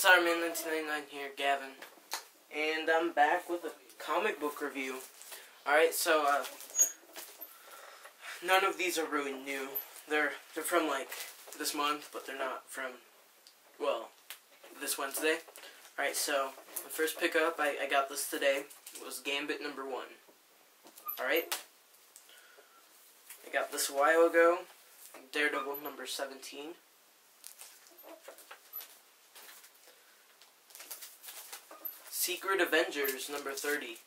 Cyberman1999 here, Gavin, and I'm back with a comic book review. Alright, so, none of these are really new. They're from, like, this month, but they're not from, well, this Wednesday. Alright, so, the first pickup, I got this today, was Gambit #1. Alright? I got this a while ago, Daredevil #17. Secret Avengers #30.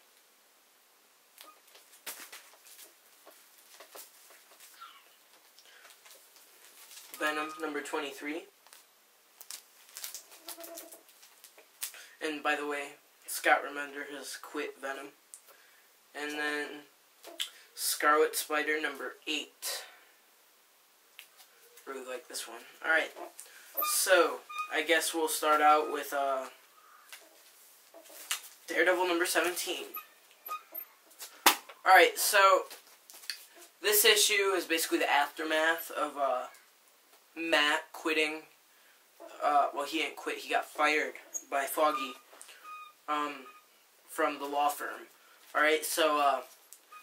Venom #23. And by the way, Scott Remender has quit Venom. And then Scarlet Spider #8. Really like this one. Alright, so I guess we'll start out with Daredevil #17. Alright, so this issue is basically the aftermath of Matt quitting. Well, he didn't quit, he got fired by Foggy from the law firm. Alright, so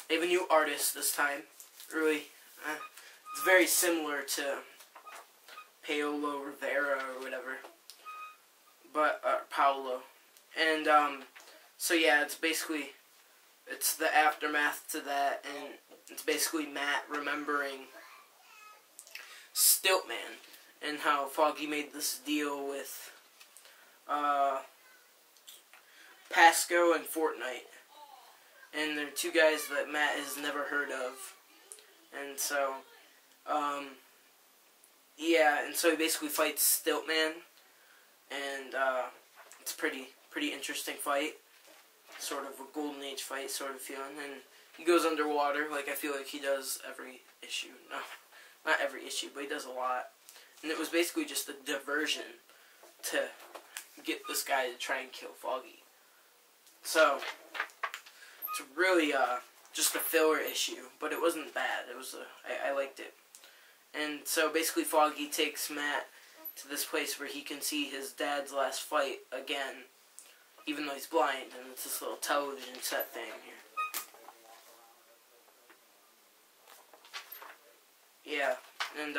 they have a new artist this time. Really, it's very similar to Paolo Rivera or whatever. But, Paolo. And, so yeah, it's the aftermath to that, and it's basically Matt remembering Stiltman, and how Foggy made this deal with, Pasco and Fortnite. And they're two guys that Matt has never heard of. And so, yeah, and so he basically fights Stiltman, and, it's a pretty interesting fight. Sort of a Golden Age fight sort of feeling, and he goes underwater like I feel like he does every issue. No, not every issue, but he does a lot. And it was basically just a diversion to get this guy to try and kill Foggy. So it's really just a filler issue, but it wasn't bad. It was I liked it. And so basically Foggy takes Matt to this place where he can see his dad's last fight again, even though he's blind, and it's this little television set thing here. Yeah, and,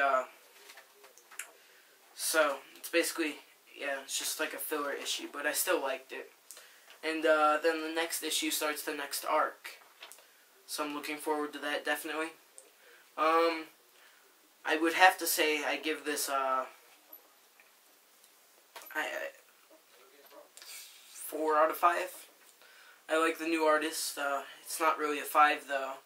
so, it's basically, yeah, it's just like a filler issue, but I still liked it. And, then the next issue starts the next arc. So I'm looking forward to that, definitely. I would have to say I give this, 4 out of 5. I like the new artist. It's not really a 5 though,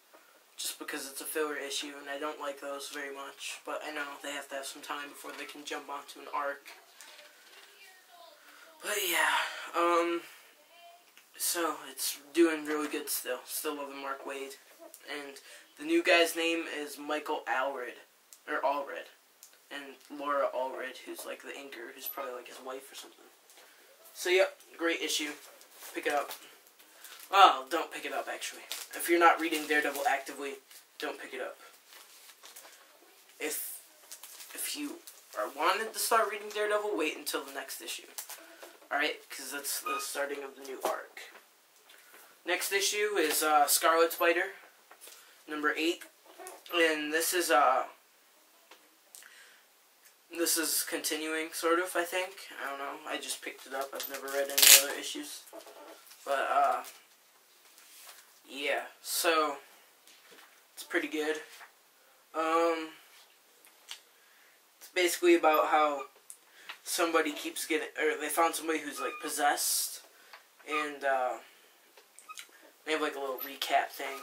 just because it's a filler issue, and I don't like those very much. But I know they have to have some time before they can jump onto an arc. But yeah, so it's doing really good still. Still loving Mark Waid, and the new guy's name is Michael Allred, and Laura Allred, who's like the inker, who's probably like his wife or something. So, yep, great issue. Pick it up. Oh, don't pick it up, actually. If you're not reading Daredevil actively, don't pick it up. If you are wanted to start reading Daredevil, wait until the next issue. Alright, because that's the starting of the new arc. Next issue is Scarlet Spider, #8. And this is continuing, sort of, I think. I don't know. I just picked it up. I've never read any other issues. But, yeah. So, it's pretty good. It's basically about how somebody keeps getting, or they found somebody who's, like, possessed. And, they have, like, a little recap thing.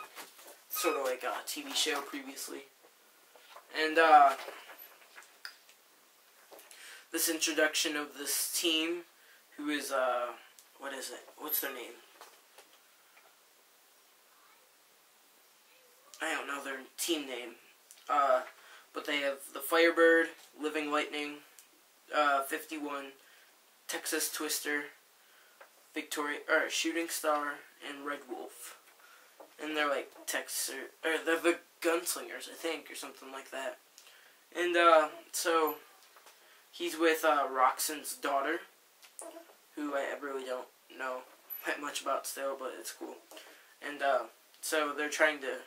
Sort of like a TV show previously. And, this introduction of this team, who is, what is it? What's their name? I don't know their team name. But they have the Firebird, Living Lightning, 51, Texas Twister, Shooting Star, and Red Wolf. And they're like they're the Gunslingers, I think, or something like that. And, so he's with Roxanne's daughter, who I really don't know that much about still, but it's cool. And so they're trying to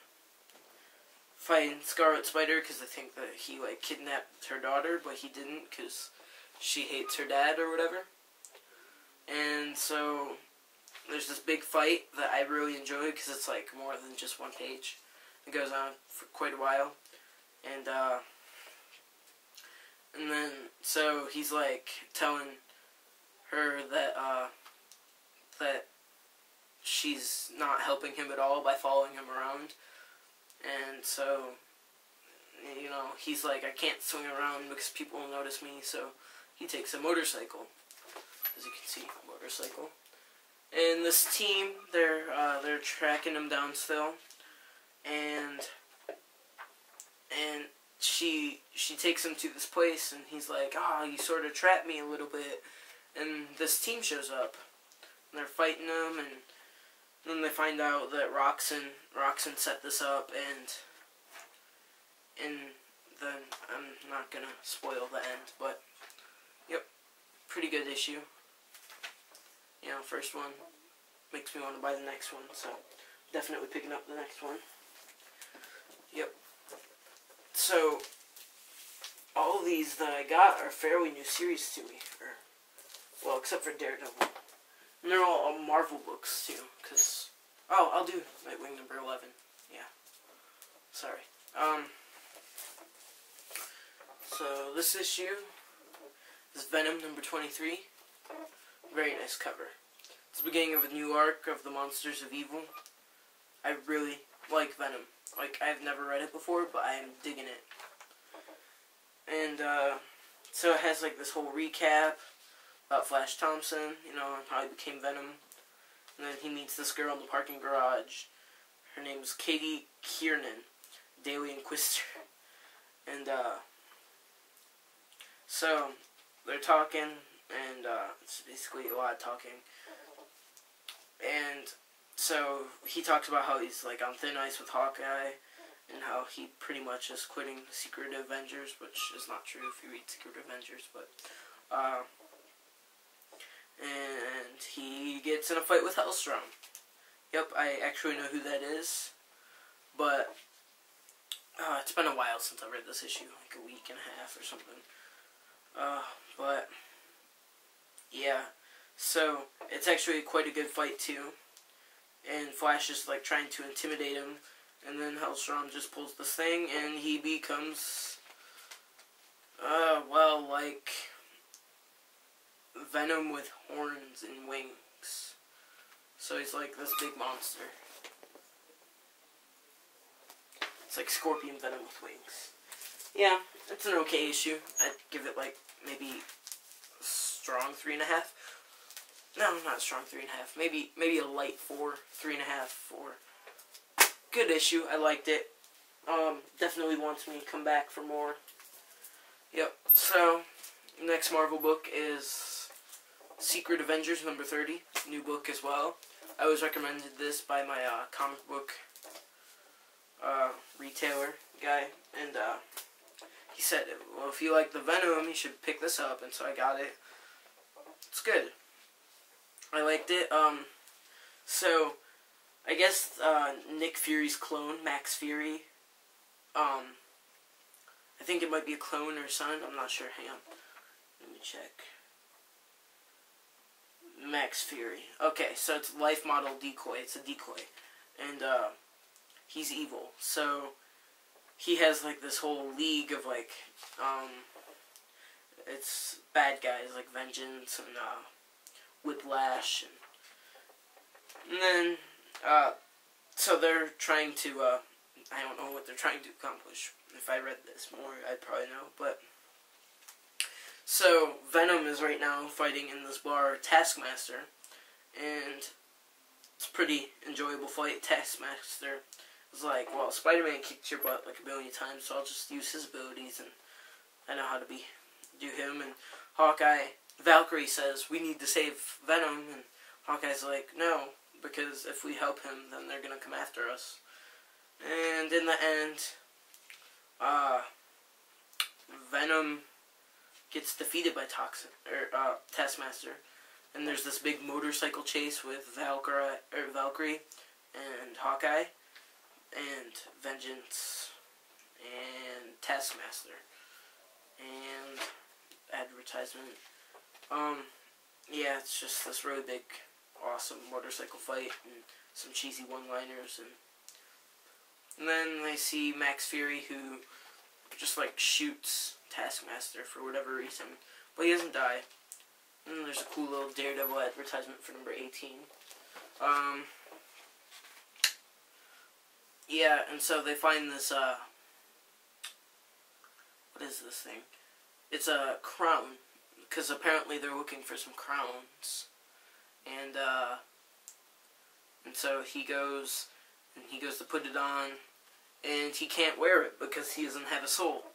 find Scarlet Spider because they think that he like kidnapped her daughter, but he didn't because she hates her dad or whatever. And so there's this big fight that I really enjoy because it's like more than just one page. It goes on for quite a while, and then so he's like telling her that that she's not helping him at all by following him around, and so you know he's like, I can't swing around because people will notice me, so he takes a motorcycle, as you can see, a motorcycle. And this team, they're tracking him down still, and she takes him to this place, and he's like, you sort of trapped me a little bit. And this team shows up, and they're fighting him, and then they find out that Roxanne set this up, and then I'm not gonna spoil the end, but yep, pretty good issue. You know, first one makes me want to buy the next one, so definitely picking up the next one. Yep. So, all of these that I got are fairly new series to me. Well, except for Daredevil. And they're all Marvel books, too, because... Oh, I'll do Nightwing number 11. Yeah. Sorry. So, this issue is Venom number 23. Very nice cover. It's the beginning of a new arc of the Monsters of Evil. I really like Venom. Like, I've never read it before, but I am digging it. And, so it has, like, this whole recap about Flash Thompson, you know, and how he became Venom. And then he meets this girl in the parking garage. Her name's Katie Kiernan, Daily Inquisitor. And, so, they're talking, and, it's basically a lot of talking. And so he talks about how he's like on thin ice with Hawkeye, and how he pretty much is quitting Secret Avengers, which is not true if you read Secret Avengers, but and he gets in a fight with Hellstrom. Yep, I actually know who that is, but it's been a while since I read this issue, like a week and a half or something. But yeah. So, it's actually quite a good fight, too. And Flash is, like, trying to intimidate him. And then Hellstrom just pulls this thing, and he becomes, well, like, Venom with horns and wings. So he's, like, this big monster. It's like Scorpion Venom with wings. Yeah, it's an okay issue. I'd give it, like, maybe strong 3.5. No, not strong 3.5. Maybe a light 4, 3.5, 4. Good issue. I liked it. Definitely wants me to come back for more. Yep. So, next Marvel book is Secret Avengers number 30. New book as well. I was recommended this by my comic book retailer guy, and he said, well, if you like the Venom, you should pick this up, and so I got it. It's good. I liked it. So, I guess, Nick Fury's clone, Max Fury, I think it might be a clone or son, I'm not sure, hang on, let me check. Max Fury, okay, so it's life model decoy, it's a decoy, and, he's evil, so, he has, like, this whole league of, like, it's bad guys, like Vengeance, and, Whiplash, and then, so they're trying to, I don't know what they're trying to accomplish. If I read this more, I'd probably know, but, so, Venom is right now fighting in this bar, Taskmaster, and it's a pretty enjoyable fight. Taskmaster is like, well, Spider-Man kicked your butt like a billion times, so I'll just use his abilities, and I know how to do him, and Hawkeye, Valkyrie says, we need to save Venom, and Hawkeye's like, no, because if we help him, then they're gonna come after us. And in the end, Venom gets defeated by Taskmaster, And there's this big motorcycle chase with Valkyrie and Hawkeye and Vengeance and Taskmaster and advertisement. Yeah, it's just this really big, awesome motorcycle fight and some cheesy one-liners, and then I see Max Fury, who just like shoots Taskmaster for whatever reason, but he doesn't die. And there's a cool little Daredevil advertisement for number 18. Yeah, and so they find this, what is this thing? It's a crown, because apparently they're looking for some crowns. And so he goes to put it on, and he can't wear it because he doesn't have a soul.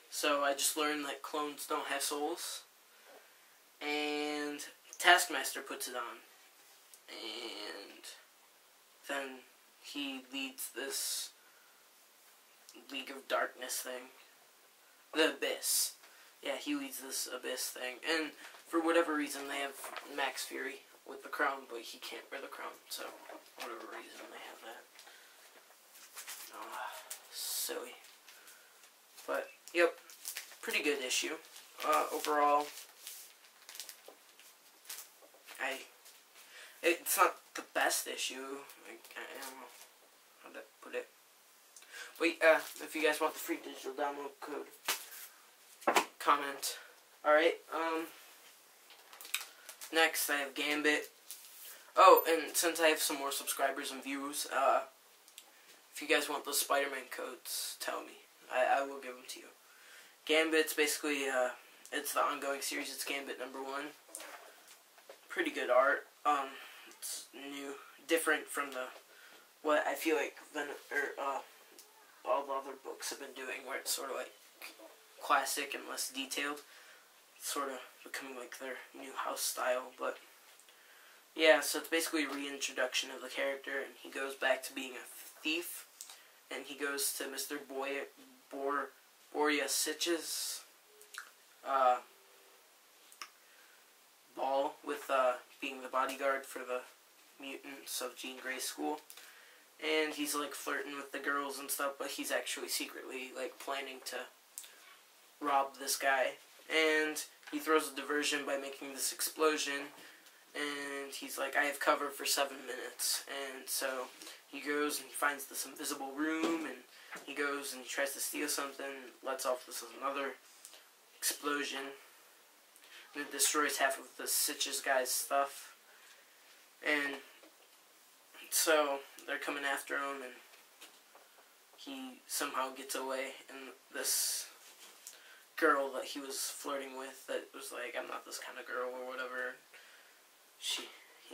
So I just learned that clones don't have souls. And Taskmaster puts it on. And then he leads this League of Darkness thing. The Abyss. Yeah, he leads this Abyss thing. And for whatever reason, they have Max Fury with the crown, but he can't wear the crown. So, whatever reason, they have that. Silly. But, yep, pretty good issue. Overall, it's not the best issue. I don't know how to put it. But, if you guys want the free digital download code, comment. Alright, next I have Gambit. Oh, and since I have some more subscribers and views, if you guys want those Spider-Man codes, tell me. I will give them to you. Gambit's basically, it's the ongoing series. It's Gambit number 1. Pretty good art. It's new, different from what I feel like all the other books have been doing, where it's sort of like classic and less detailed. It's sort of becoming like their new house style, but yeah, so it's basically a reintroduction of the character, and he goes back to being a thief, and he goes to Mr. Boryasich's ball with being the bodyguard for the mutants of Jean Grey's school, and he's like flirting with the girls and stuff, but he's actually secretly like planning to rob this guy, and he throws a diversion by making this explosion, and he's like, I have cover for 7 minutes, and so he goes and he finds this invisible room, and he goes and he tries to steal something, lets off this another explosion, and it destroys half of the Sitch's guy's stuff, and so they're coming after him, and he somehow gets away, and this girl that he was flirting with, that was like, I'm not this kind of girl, or whatever, he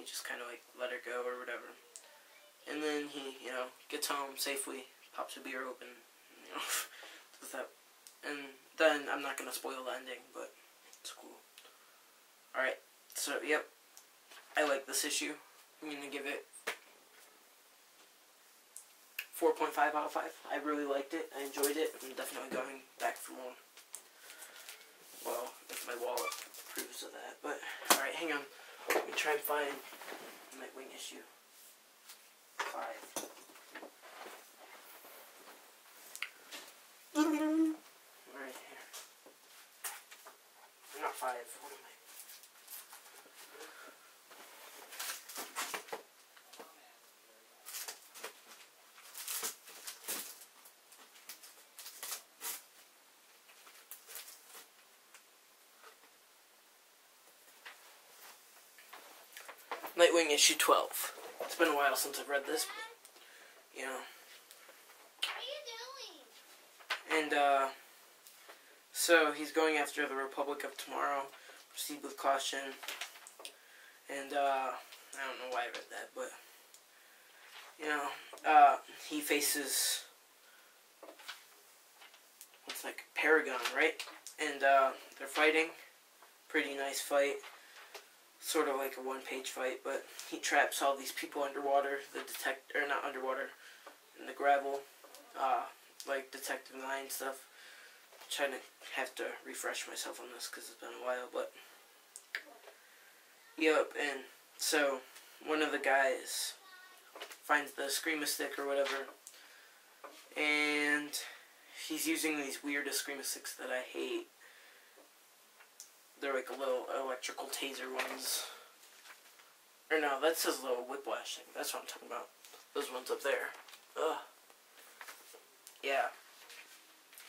just kind of like let her go, or whatever, and then he, gets home safely, pops a beer open, does that, and then, I'm not going to spoil the ending, but it's cool. Alright, so, yep, I like this issue. I'm going to give it 4.5 out of 5. I really liked it. I enjoyed it. I'm definitely going back for more. Well, if my wallet approves of that. But, alright, hang on. Let me try and find Nightwing issue 5. Right here. Not 5. What am I? Nightwing issue 12. It's been a while since I've read this, but, What are you doing? And, so he's going after the Republic of Tomorrow. Proceed with caution. And, I don't know why I read that, but, he faces, it's like Paragon, right? And, they're fighting. Pretty nice fight. Sort of like a one-page fight, but he traps all these people underwater, not underwater, in the gravel, like Detective 9 stuff. I'm trying to have to refresh myself on this because it's been a while, but Yep, and so one of the guys finds the Screamo stick or whatever, and he's using these weirdest Screamo sticks that I hate. They're like a little electrical taser ones. Or no, that's his little whiplash thing. That's what I'm talking about. Those ones up there. Ugh. Yeah.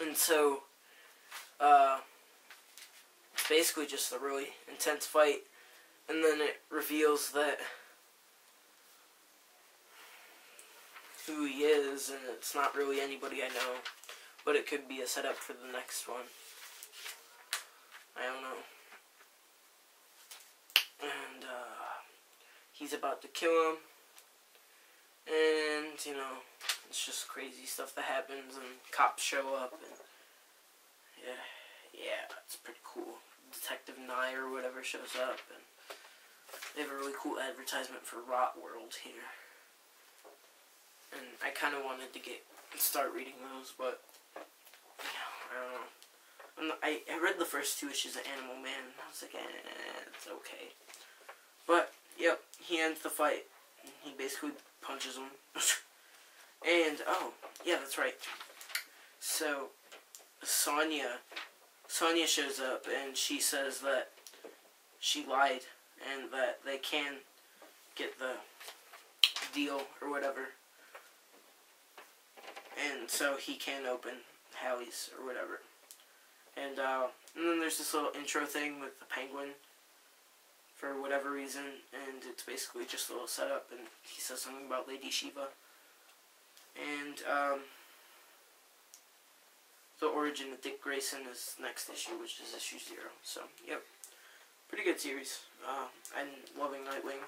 And so, it's basically just a really intense fight. And then it reveals that who he is, and it's not really anybody I know. But it could be a setup for the next one. I don't know. And, he's about to kill him. And, you know, it's just crazy stuff that happens, and cops show up, and yeah, it's pretty cool. Detective Nye or whatever shows up, and they have a really cool advertisement for Rot World here. And I kind of wanted to start reading those, but, you know, I don't know. I read the first 2 issues of Animal Man, and I was like, it's okay. But, yep, he ends the fight. He basically punches him. And, oh, yeah, that's right. So, Sonya shows up, and she says that she lied, and that they can get the deal, or whatever. And so he can open Hallie's, or whatever. And then there's this little intro thing with the penguin, for whatever reason, and it's basically just a little setup, and he says something about Lady Shiva. And, the origin of Dick Grayson is next issue, which is issue 0. So, yep. Pretty good series. I'm loving Nightwing.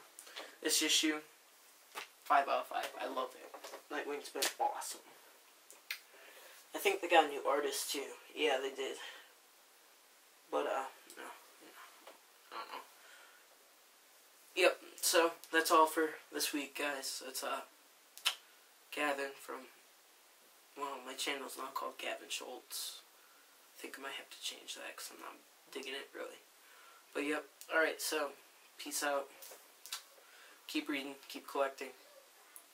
This issue, 5 out of 5. I love it. Nightwing's been awesome. I think they got a new artist, too. Yeah, they did. But, no. I don't know. Yep, so, that's all for this week, guys. It's, Gavin from, well, my channel's not called Gavin Schultz. I think I might have to change that, because I'm not digging it, really. But, yep, alright, so, peace out. Keep reading, keep collecting,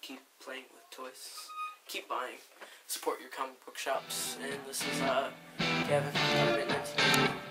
keep playing with toys, keep buying, support your comic book shops, and this is, Gavin from Gambit 1980.